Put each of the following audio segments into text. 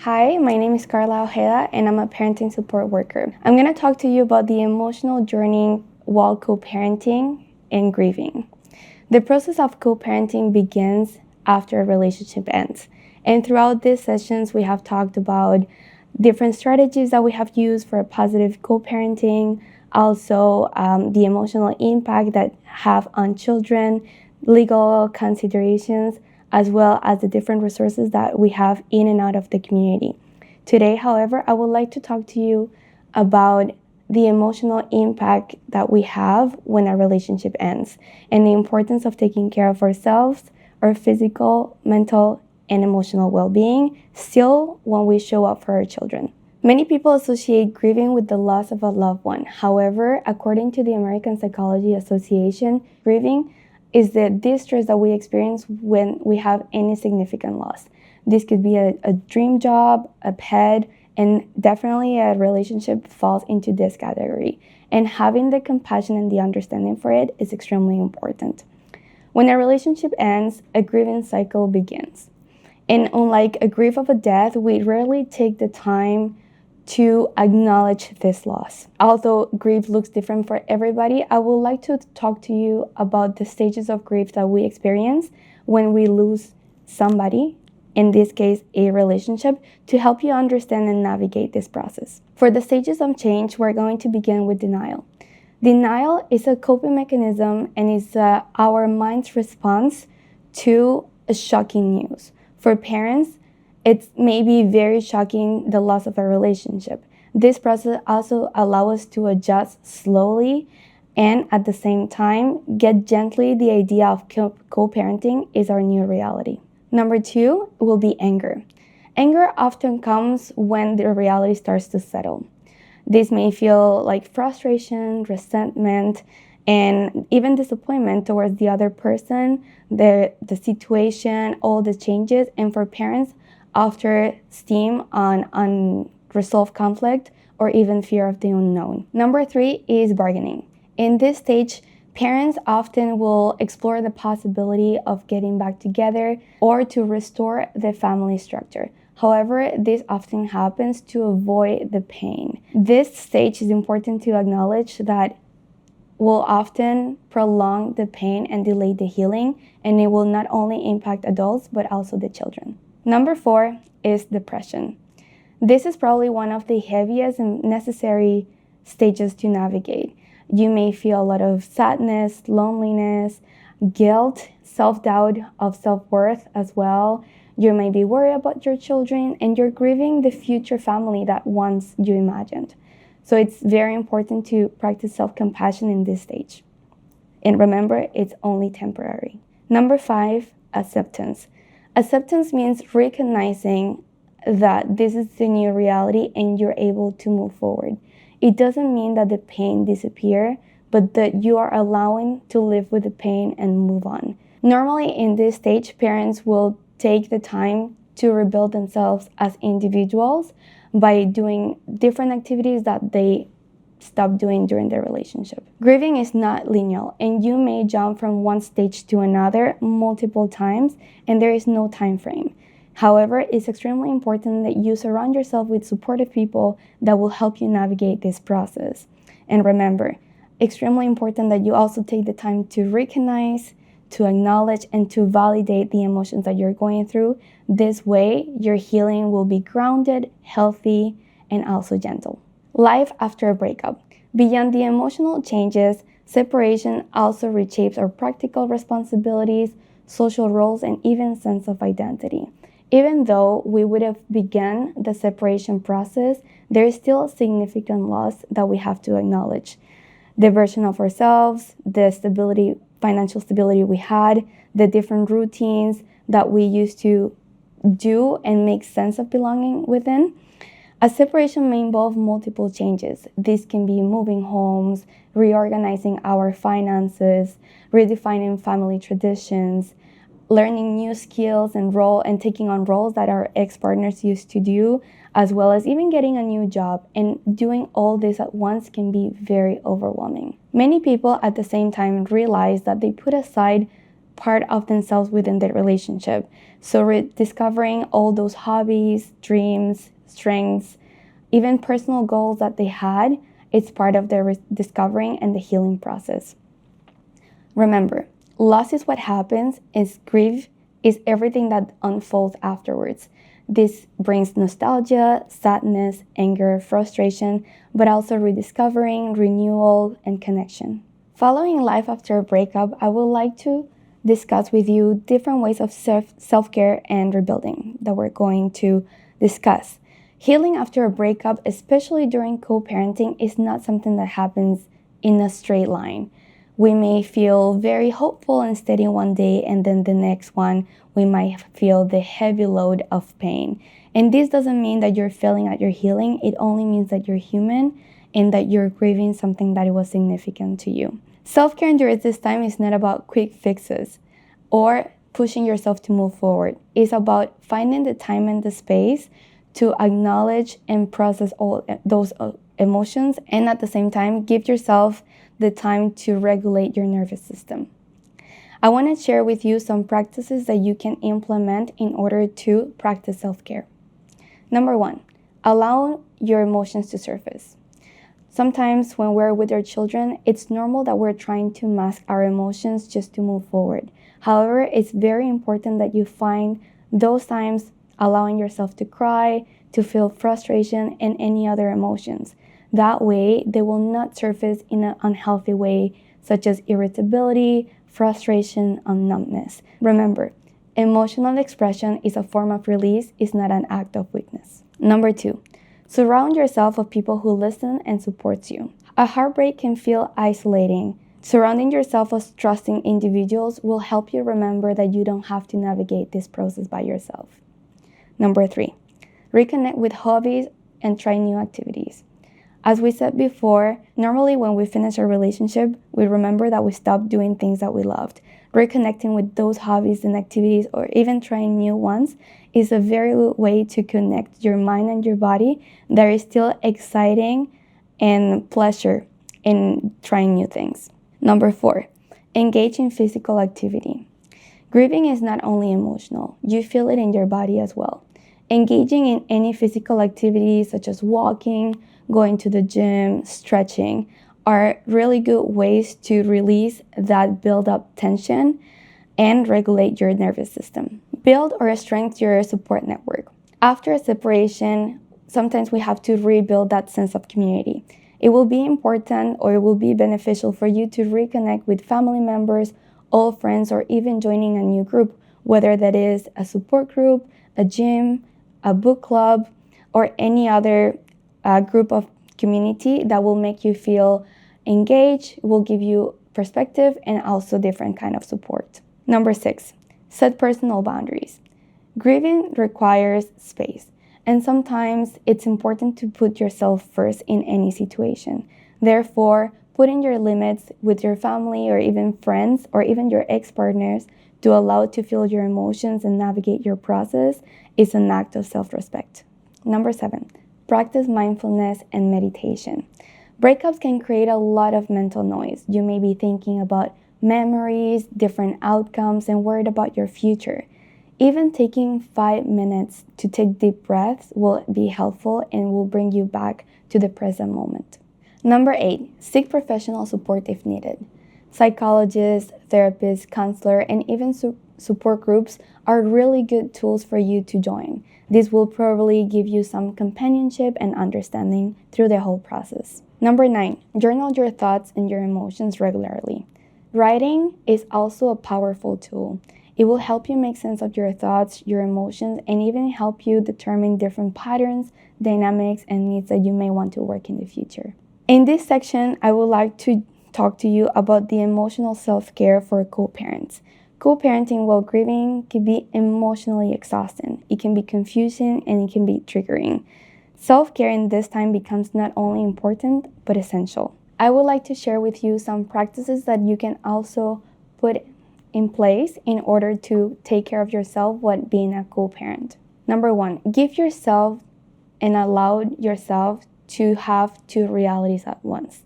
Hi, my name is Karla Ojeda and I'm a parenting support worker. I'm going to talk to you about the emotional journey while co-parenting and grieving. The process of co-parenting begins after a relationship ends. And throughout these sessions, we have talked about different strategies that we have used for a positive co-parenting, also the emotional impact that have on children, legal considerations, as well as the different resources that we have in and out of the community. Today, however, I would like to talk to you about the emotional impact that we have when a relationship ends and the importance of taking care of ourselves, our physical, mental, and emotional well-being still when we show up for our children. Many people associate grieving with the loss of a loved one. However, according to the American Psychology Association, grieving is the distress that we experience when we have any significant loss. This could be a dream job, a pet, and definitely a relationship falls into this category. And having the compassion and the understanding for it is extremely important. When a relationship ends, a grieving cycle begins. And unlike a grief of a death, we rarely take the time to acknowledge this loss. Although grief looks different for everybody, I would like to talk to you about the stages of grief that we experience when we lose somebody, in this case, a relationship, to help you understand and navigate this process. For the stages of change, we're going to begin with denial. Denial is a coping mechanism and is our mind's response to a shocking news. For parents, it may be very shocking, the loss of a relationship. This process also allows us to adjust slowly and at the same time get gently the idea of co-parenting is our new reality. Number 2 will be anger. Anger often comes when the reality starts to settle. This may feel like frustration, resentment, and even disappointment towards the other person, the situation, all the changes. And for parents, after steam on unresolved conflict or even fear of the unknown. Number 3 is bargaining. In this stage, parents often will explore the possibility of getting back together or to restore the family structure. However, this often happens to avoid the pain. This stage is important to acknowledge that will often prolong the pain and delay the healing, and it will not only impact adults but also the children. Number 4 is depression. This is probably one of the heaviest and necessary stages to navigate. You may feel a lot of sadness, loneliness, guilt, self-doubt of self-worth as well. You may be worried about your children and you're grieving the future family that once you imagined. So it's very important to practice self-compassion in this stage. And remember, it's only temporary. Number 5, acceptance. Acceptance means recognizing that this is the new reality and you're able to move forward. It doesn't mean that the pain disappears, but that you are allowing to live with the pain and move on. Normally in this stage, parents will take the time to rebuild themselves as individuals by doing different activities that they stopped doing during their relationship. Grieving is not linear, and you may jump from one stage to another multiple times, and there is no time frame. However, it's extremely important that you surround yourself with supportive people that will help you navigate this process. And remember, extremely important that you also take the time to recognize, to acknowledge, and to validate the emotions that you're going through. This way, your healing will be grounded, healthy, and also gentle. Life after a breakup. Beyond the emotional changes, separation also reshapes our practical responsibilities, social roles, and even sense of identity. Even though we would have begun the separation process, there is still a significant loss that we have to acknowledge. The version of ourselves, the stability, financial stability we had, the different routines that we used to do and make sense of belonging within. A separation may involve multiple changes. This can be moving homes, reorganizing our finances, redefining family traditions, learning new skills and taking on roles that our ex-partners used to do, as well as even getting a new job. And doing all this at once can be very overwhelming. Many people at the same time realize that they put aside part of themselves within their relationship. So rediscovering all those hobbies, dreams, strengths, even personal goals that they had, it's part of their discovering and the healing process. Remember, loss is what happens, is grief is everything that unfolds afterwards. This brings nostalgia, sadness, anger, frustration, but also rediscovering, renewal, and connection. Following life after a breakup, I would like to discuss with you different ways of self-care and rebuilding that we're going to discuss. Healing after a breakup, especially during co-parenting, is not something that happens in a straight line. We may feel very hopeful and steady one day, and then the next one, we might feel the heavy load of pain. And this doesn't mean that you're failing at your healing. It only means that you're human and that you're grieving something that was significant to you. Self-care during this time is not about quick fixes or pushing yourself to move forward. It's about finding the time and the space to acknowledge and process all those emotions, and at the same time, give yourself the time to regulate your nervous system. I want to share with you some practices that you can implement in order to practice self-care. Number 1, allow your emotions to surface. Sometimes when we're with our children, it's normal that we're trying to mask our emotions just to move forward. However, it's very important that you find those times allowing yourself to cry, to feel frustration and any other emotions. That way, they will not surface in an unhealthy way, such as irritability, frustration, and numbness. Remember, emotional expression is a form of release, it's not an act of weakness. Number 2, surround yourself with people who listen and support you. A heartbreak can feel isolating. Surrounding yourself with trusting individuals will help you remember that you don't have to navigate this process by yourself. Number 3, reconnect with hobbies and try new activities. As we said before, normally when we finish a relationship, we remember that we stopped doing things that we loved. Reconnecting with those hobbies and activities, or even trying new ones, is a very good way to connect your mind and your body. There is still exciting and pleasure in trying new things. Number 4, engage in physical activity. Grieving is not only emotional, you feel it in your body as well. Engaging in any physical activities such as walking, going to the gym, stretching are really good ways to release that build up tension and regulate your nervous system. Build or strengthen your support network. After a separation, sometimes we have to rebuild that sense of community. It will be important or it will be beneficial for you to reconnect with family members, old friends, or even joining a new group, whether that is a support group, a gym, a book club, or any other group of community that will make you feel engaged, will give you perspective and also different kind of support. Number 6, set personal boundaries. Grieving requires space, and sometimes it's important to put yourself first in any situation. Therefore, putting your limits with your family or even friends or even your ex-partners to allow to feel your emotions and navigate your process is an act of self-respect. Number 7, practice mindfulness and meditation. Breakups can create a lot of mental noise. You may be thinking about memories, different outcomes, and worried about your future. Even taking 5 minutes to take deep breaths will be helpful and will bring you back to the present moment. Number 8, seek professional support if needed. Psychologists, therapists, counselor, and even support groups are really good tools for you to join. This will probably give you some companionship and understanding through the whole process. Number 9, journal your thoughts and your emotions regularly. Writing is also a powerful tool. It will help you make sense of your thoughts, your emotions, and even help you determine different patterns, dynamics, and needs that you may want to work in the future. In this section, I would like to talk to you about the emotional self-care for co-parents. Co-parenting while grieving can be emotionally exhausting. It can be confusing and it can be triggering. Self-care in this time becomes not only important, but essential. I would like to share with you some practices that you can also put in place in order to take care of yourself while being a co-parent. Number 1, give yourself and allow yourself to have 2 realities at once.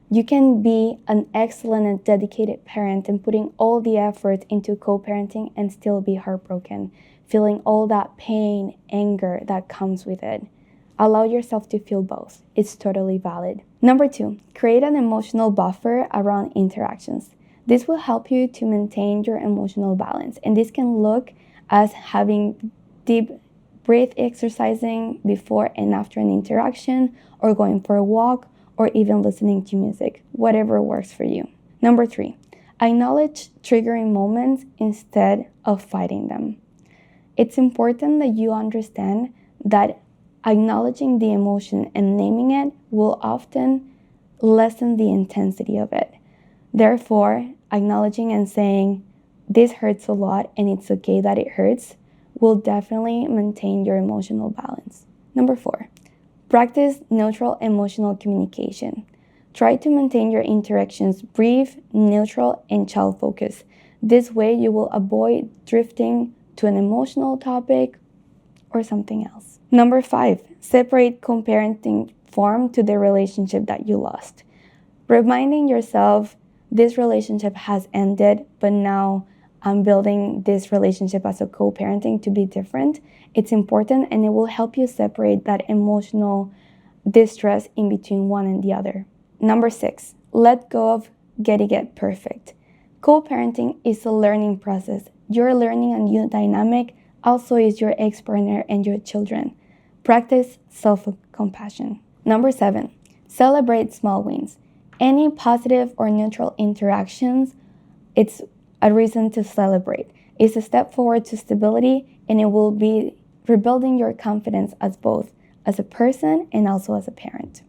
You can be an excellent and dedicated parent and putting all the effort into co-parenting and still be heartbroken, feeling all that pain, anger that comes with it. Allow yourself to feel both. It's totally valid. Number 2, create an emotional buffer around interactions. This will help you to maintain your emotional balance, and this can look as having deep breath exercising before and after an interaction, or going for a walk, or even listening to music, whatever works for you. Number 3, acknowledge triggering moments instead of fighting them. It's important that you understand that acknowledging the emotion and naming it will often lessen the intensity of it. Therefore, acknowledging and saying, this hurts a lot and it's okay that it hurts, will definitely maintain your emotional balance. Number 4, practice neutral emotional communication. Try to maintain your interactions brief, neutral, and child-focused. This way you will avoid drifting to an emotional topic or something else. Number 5, separate co-parenting form to the relationship that you lost. Reminding yourself, this relationship has ended, but now I'm building this relationship as a co-parenting to be different. It's important, and it will help you separate that emotional distress in between one and the other. Number 6, let go of getting it perfect. Co-parenting is a learning process. You're learning a new dynamic, also is your ex-partner and your children. Practice self-compassion. Number 7, celebrate small wins. Any positive or neutral interactions, it's a reason to celebrate. It's a step forward to stability, and it will be rebuilding your confidence as both as a person and also as a parent.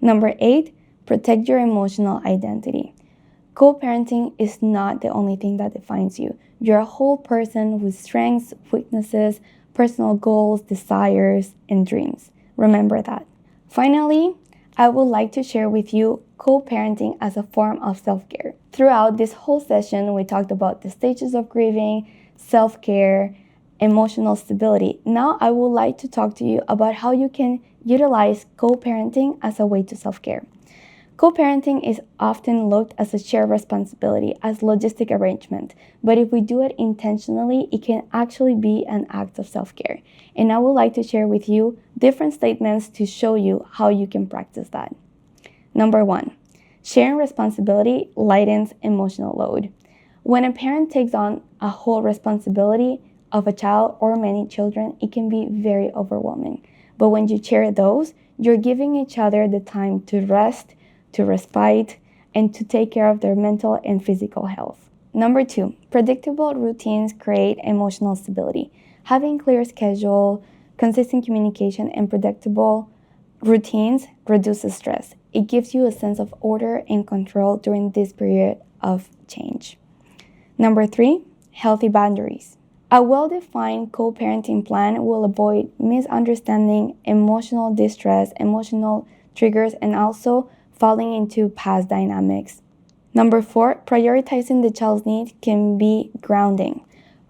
Number 8, protect your emotional identity. Co-parenting is not the only thing that defines you. You're a whole person with strengths, weaknesses, personal goals, desires, and dreams. Remember that. Finally, I would like to share with you co-parenting as a form of self-care. Throughout this whole session, we talked about the stages of grieving, self-care, emotional stability. Now I would like to talk to you about how you can utilize co-parenting as a way to self-care. Co-parenting is often looked as a shared responsibility, as logistic arrangement, but if we do it intentionally, it can actually be an act of self-care. And I would like to share with you different statements to show you how you can practice that. Number 1, sharing responsibility lightens emotional load. When a parent takes on a whole responsibility of a child or many children, it can be very overwhelming. But when you share those, you're giving each other the time to rest, to respite, and to take care of their mental and physical health. Number 2, predictable routines create emotional stability. Having clear schedule, consistent communication, and predictable routines reduces stress. It gives you a sense of order and control during this period of change. Number 3, healthy boundaries. A well-defined co-parenting plan will avoid misunderstanding, emotional distress, emotional triggers, and also falling into past dynamics. Number 4, prioritizing the child's needs can be grounding.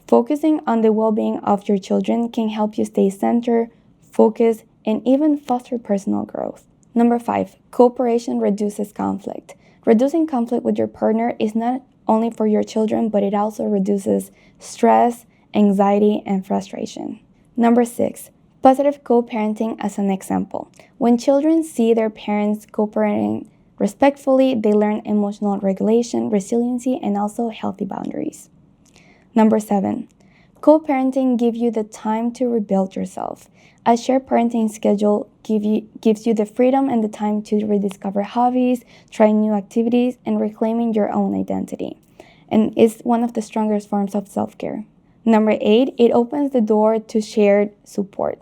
Focusing on the well-being of your children can help you stay centered, focused, and even foster personal growth. Number 5, cooperation reduces conflict. Reducing conflict with your partner is not only for your children, but it also reduces stress, anxiety, and frustration. Number 6, positive co-parenting as an example. When children see their parents co-parenting respectfully, they learn emotional regulation, resiliency, and also healthy boundaries. Number 7, co-parenting gives you the time to rebuild yourself. A shared parenting schedule gives you the freedom and the time to rediscover hobbies, try new activities, and reclaiming your own identity. And is one of the strongest forms of self-care. Number 8, it opens the door to shared support.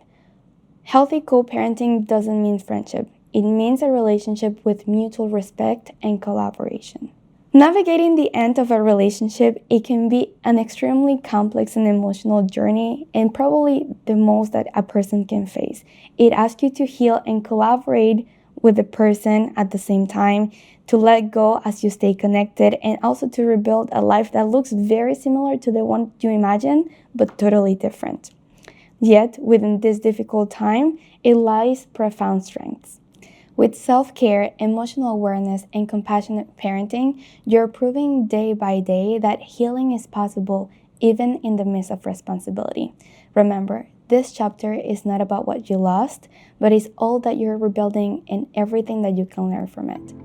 Healthy co-parenting doesn't mean friendship. It means a relationship with mutual respect and collaboration. Navigating the end of a relationship, it can be an extremely complex and emotional journey, and probably the most that a person can face. It asks you to heal and collaborate with the person at the same time, to let go as you stay connected, and also to rebuild a life that looks very similar to the one you imagine, but totally different. Yet, within this difficult time, it lies profound strengths. With self-care, emotional awareness, and compassionate parenting, you're proving day by day that healing is possible even in the midst of responsibility. Remember, this chapter is not about what you lost, but is all that you're rebuilding and everything that you can learn from it.